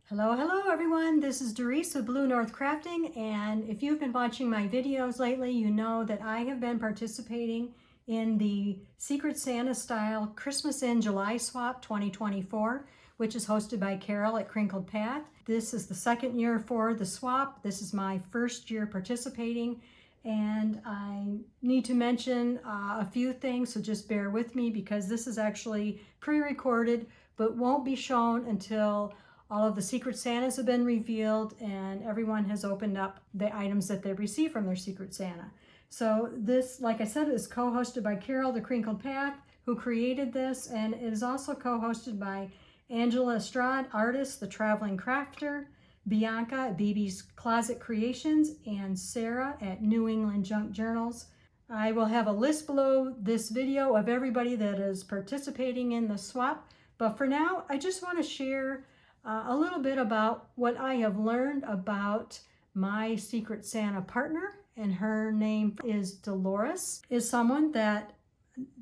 Hello everyone, this is Doris with Blue North Crafting, and if you've been watching my videos lately, you know that I have been participating in the Secret Santa style Christmas in July Swap 2024, which is hosted by Carol at Crinkled Path. This is the second year for the swap. This is my first year participating, and I need to mention a few things, so just bear with me because this is actually pre-recorded but won't be shown until all of the Secret Santas have been revealed and everyone has opened up the items that they received from their Secret Santa. So this, like I said, is co-hosted by Carol, the Crinkled Path, who created this, and it is also co-hosted by Angela Estrad, artist, the Traveling Crafter, Bianca at BB's Closet Creations, and Sarah at New England Junk Journals. I will have a list below this video of everybody that is participating in the swap, but for now, I just want to share a little bit about what I have learned about my Secret Santa partner, and her name is Dolores, is someone that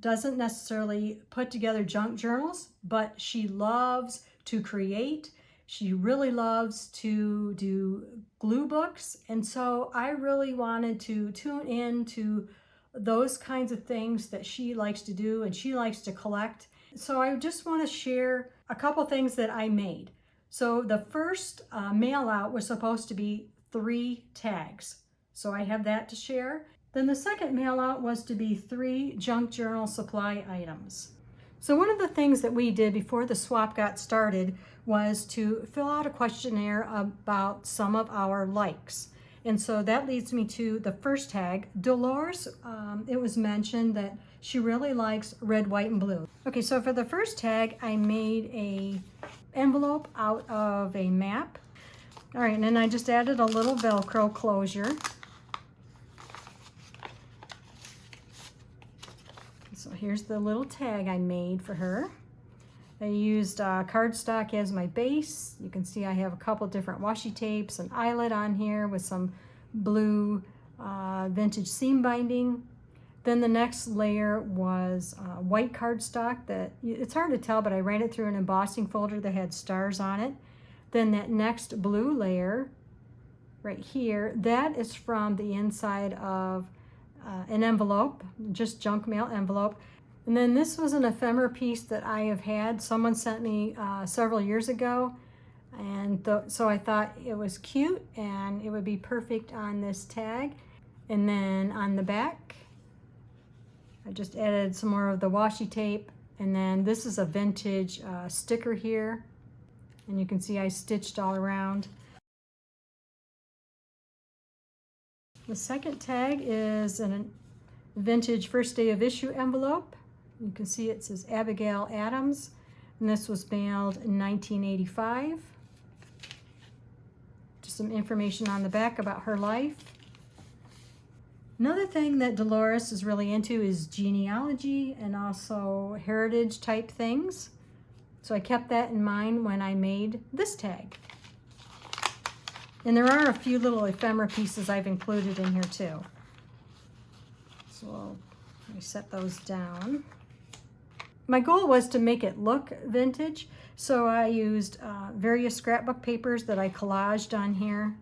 doesn't necessarily put together junk journals, but she loves to create. She really loves to do glue books, and so I really wanted to tune in to those kinds of things that she likes to do and she likes to collect. So I just want to share a couple things that I made. So the first mail out was supposed to be 3 tags. So I have that to share. Then the second mail out was to be 3 junk journal supply items. So one of the things that we did before the swap got started was to fill out a questionnaire about some of our likes. And so that leads me to the first tag. Dolores, it was mentioned that she really likes red, white, and blue. Okay, so for the first tag, I made a envelope out of a map. All right, and then I just added a little Velcro closure. So here's the little tag I made for her. I used cardstock as my base. You can see I have a couple different washi tapes, an eyelet on here with some blue vintage seam binding. Then the next layer was white cardstock that, it's hard to tell, but I ran it through an embossing folder that had stars on it. Then that next blue layer right here, that is from the inside of an envelope, just junk mail envelope. And then this was an ephemera piece that I have had. Someone sent me several years ago, and so I thought it was cute and it would be perfect on this tag. And then on the back, I just added some more of the washi tape, and then this is a vintage sticker here, and you can see I stitched all around. The second tag is a vintage first day of issue envelope. You can see it says Abigail Adams, and this was mailed in 1985. Just some information on the back about her life. Another thing that Dolores is really into is genealogy and also heritage type things. So I kept that in mind when I made this tag. And there are a few little ephemera pieces I've included in here too. So let me set those down. My goal was to make it look vintage, so I used various scrapbook papers that I collaged on here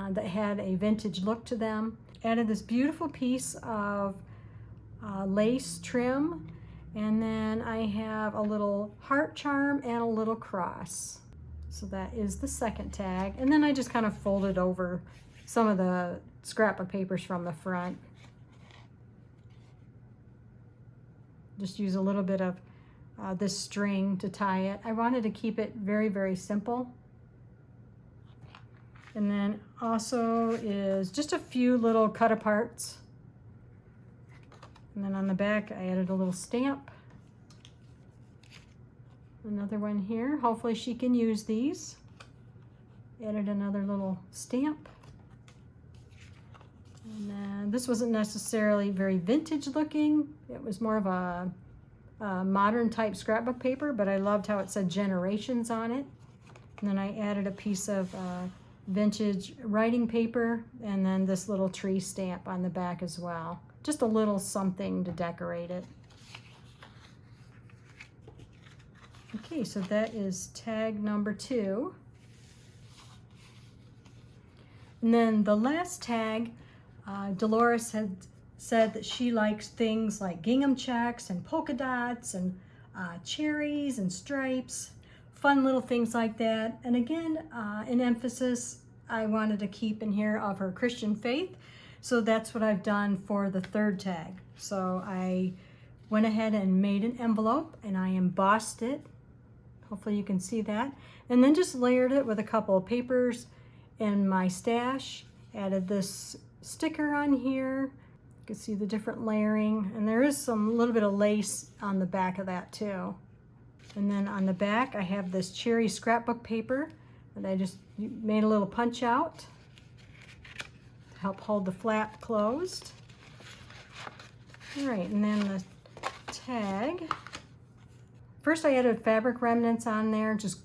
that had a vintage look to them. Added this beautiful piece of lace trim, and then I have a little heart charm and a little cross. So that is the second tag, and then I just kind of folded over some of the scrapbook papers from the front. Just use a little bit of this string to tie it. I wanted to keep it very, very simple. And then also is just a few little cut aparts. And then on the back, I added a little stamp. Another one here. Hopefully she can use these. Added another little stamp. And then this wasn't necessarily very vintage looking. It was more of a modern type scrapbook paper, but I loved how it said generations on it. And then I added a piece of vintage writing paper, and then this little tree stamp on the back as well. Just a little something to decorate it. Okay, so that is tag number 2. And then the last tag, Dolores had said that she likes things like gingham checks and polka dots and cherries and stripes, fun little things like that. And again, an emphasis I wanted to keep in here of her Christian faith. So that's what I've done for the third tag. So I went ahead and made an envelope and I embossed it. Hopefully you can see that. And then just layered it with a couple of papers in my stash. Added this sticker on here. You can see the different layering. And there is some little bit of lace on the back of that too. And then on the back I have this cherry scrapbook paper that I just made a little punch out to help hold the flap closed. All right, and then the tag. First I added fabric remnants on there, just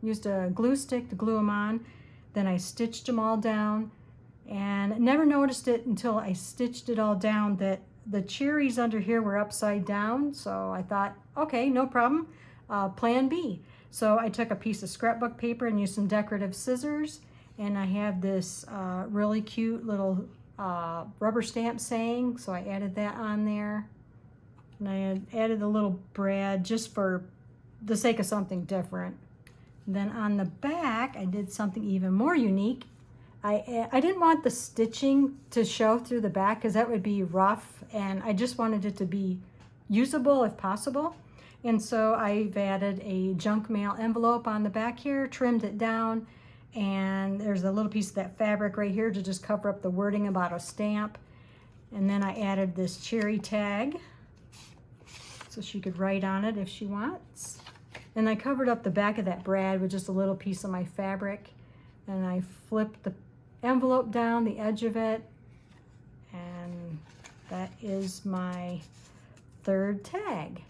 used a glue stick to glue them on. Then I stitched them all down and never noticed it until I stitched it all down that the cherries under here were upside down. So I thought, okay, no problem, plan B. So I took a piece of scrapbook paper and used some decorative scissors, and I have this really cute little rubber stamp saying, so I added that on there. And I had added a little brad just for the sake of something different. And then on the back, I did something even more unique. I didn't want the stitching to show through the back because that would be rough, and I just wanted it to be usable if possible. And so I've added a junk mail envelope on the back here, trimmed it down, and there's a little piece of that fabric right here to just cover up the wording about a stamp. And then I added this cherry tag so she could write on it if she wants. And I covered up the back of that brad with just a little piece of my fabric, and I flipped the envelope down the edge of it, and that is my third tag.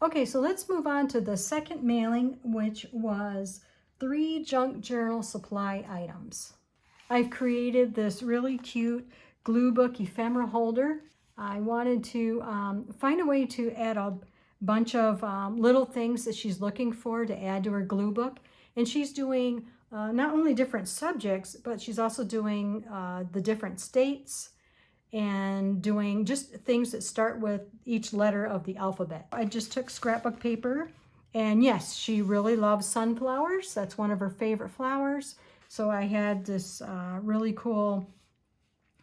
Okay, so let's move on to the second mailing, which was 3 junk journal supply items. I've created this really cute glue book ephemera holder. I wanted to find a way to add a bunch of little things that she's looking for to add to her glue book. And she's doing not only different subjects, but she's also doing the different states and doing just things that start with each letter of the alphabet. I just took scrapbook paper, and yes, she really loves sunflowers. That's one of her favorite flowers. So I had this really cool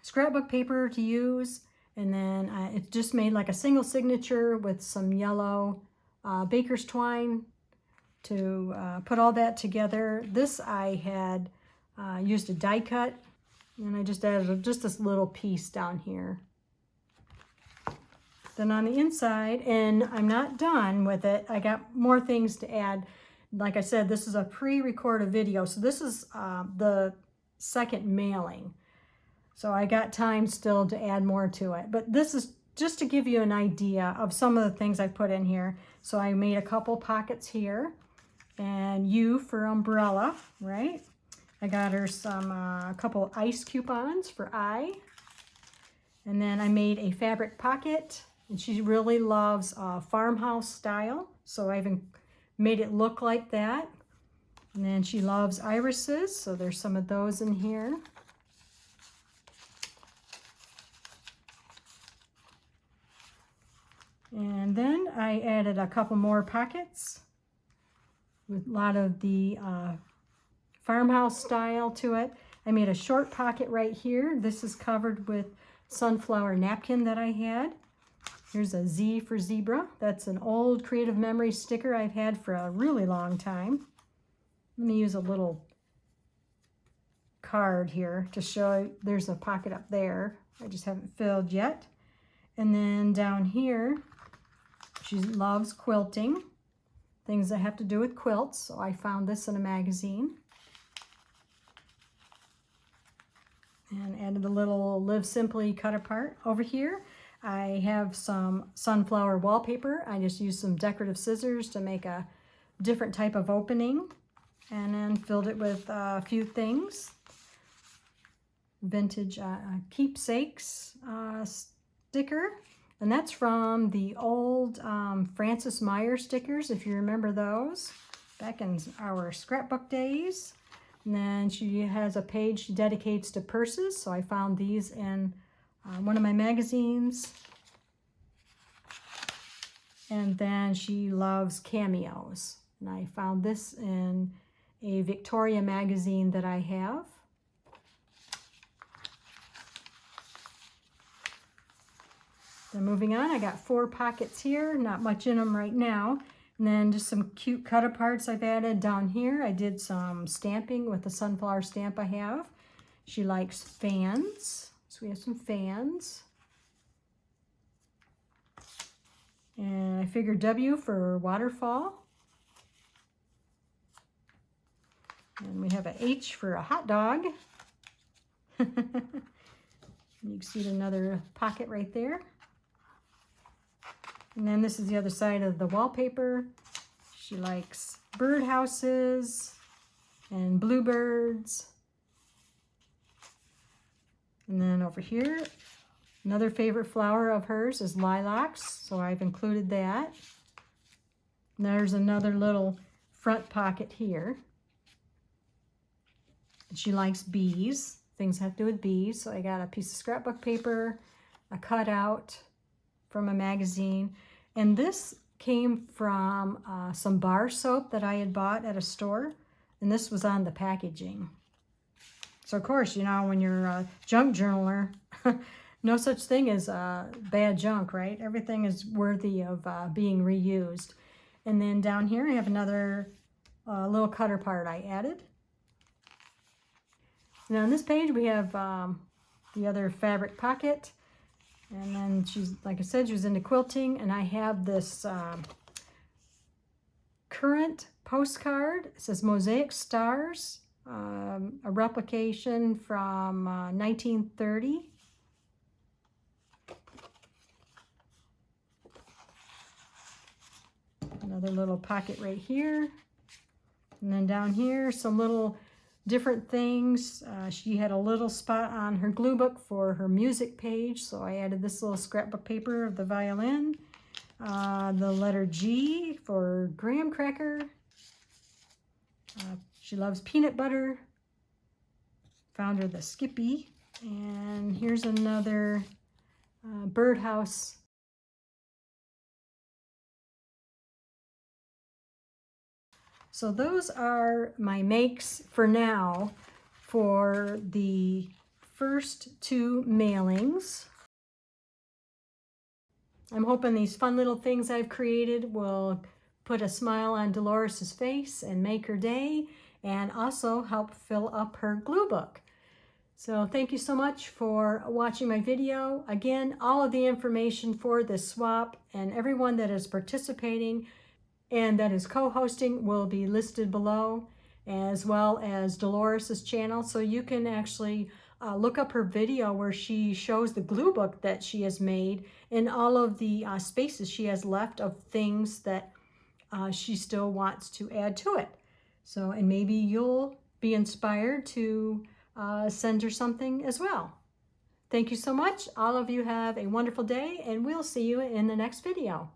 scrapbook paper to use, and then it just made like a single signature with some yellow baker's twine to put all that together. This I had used a die cut, and I just added just this little piece down here. Then on the inside, and I'm not done with it, I got more things to add. Like I said, this is a pre-recorded video, so this is the second mailing. So I got time still to add more to it. But this is just to give you an idea of some of the things I put in here. So I made a couple pockets here, and U for umbrella, right? I got her some a couple ice coupons for I. And then I made a fabric pocket, and she really loves farmhouse style. So I even made it look like that. And then she loves irises, so there's some of those in here. And then I added a couple more pockets with a lot of the farmhouse style to it. I made a short pocket right here. This is covered with sunflower napkin that I had. Here's a Z for zebra. That's an old Creative Memory sticker I've had for a really long time. Let me use a little card here to show there's a pocket up there. I just haven't filled yet. And then down here, she loves quilting, things that have to do with quilts. So I found this in a magazine. And added a little Live Simply cut apart. Over here, I have some sunflower wallpaper. I just used some decorative scissors to make a different type of opening, and then filled it with a few things. Vintage keepsakes sticker, and that's from the old Francis Meyer stickers, if you remember those, back in our scrapbook days. And then she has a page she dedicates to purses. So I found these in one of my magazines. And then she loves cameos. And I found this in a Victoria magazine that I have. Then moving on, I got 4 pockets here, not much in them right now. And then just some cute cut-aparts I've added down here. I did some stamping with the sunflower stamp I have. She likes fans, so we have some fans. And I figured W for waterfall. And we have an H for a hot dog. You can see another pocket right there. And then this is the other side of the wallpaper. She likes birdhouses and bluebirds. And then over here, another favorite flower of hers is lilacs, so I've included that. And there's another little front pocket here. And she likes bees. Things have to do with bees, so I got a piece of scrapbook paper, a cutout from a magazine, and this came from some bar soap that I had bought at a store, and this was on the packaging. So of course, you know, when you're a junk journaler, no such thing as bad junk, right? Everything is worthy of being reused. And then down here I have another little cutter part I added. Now on this page we have the other fabric pocket. And then she's, like I said, she was into quilting, and I have this current postcard. It says Mosaic Stars, a replication from 1930. Another little pocket right here. And then down here, some little different things. She had a little spot on her glue book for her music page, so I added this little scrapbook paper of the violin. The letter G for graham cracker. She loves peanut butter. Found her the Skippy. And here's another birdhouse. So those are my makes for now for the first 2 mailings. I'm hoping these fun little things I've created will put a smile on Dolores' face and make her day, and also help fill up her glue book. So thank you so much for watching my video. Again, all of the information for this swap and everyone that is participating and that is co-hosting will be listed below, as well as Dolores' channel. So you can actually look up her video where she shows the glue book that she has made and all of the spaces she has left of things that she still wants to add to it. So, and maybe you'll be inspired to send her something as well. Thank you so much. All of you have a wonderful day, and we'll see you in the next video.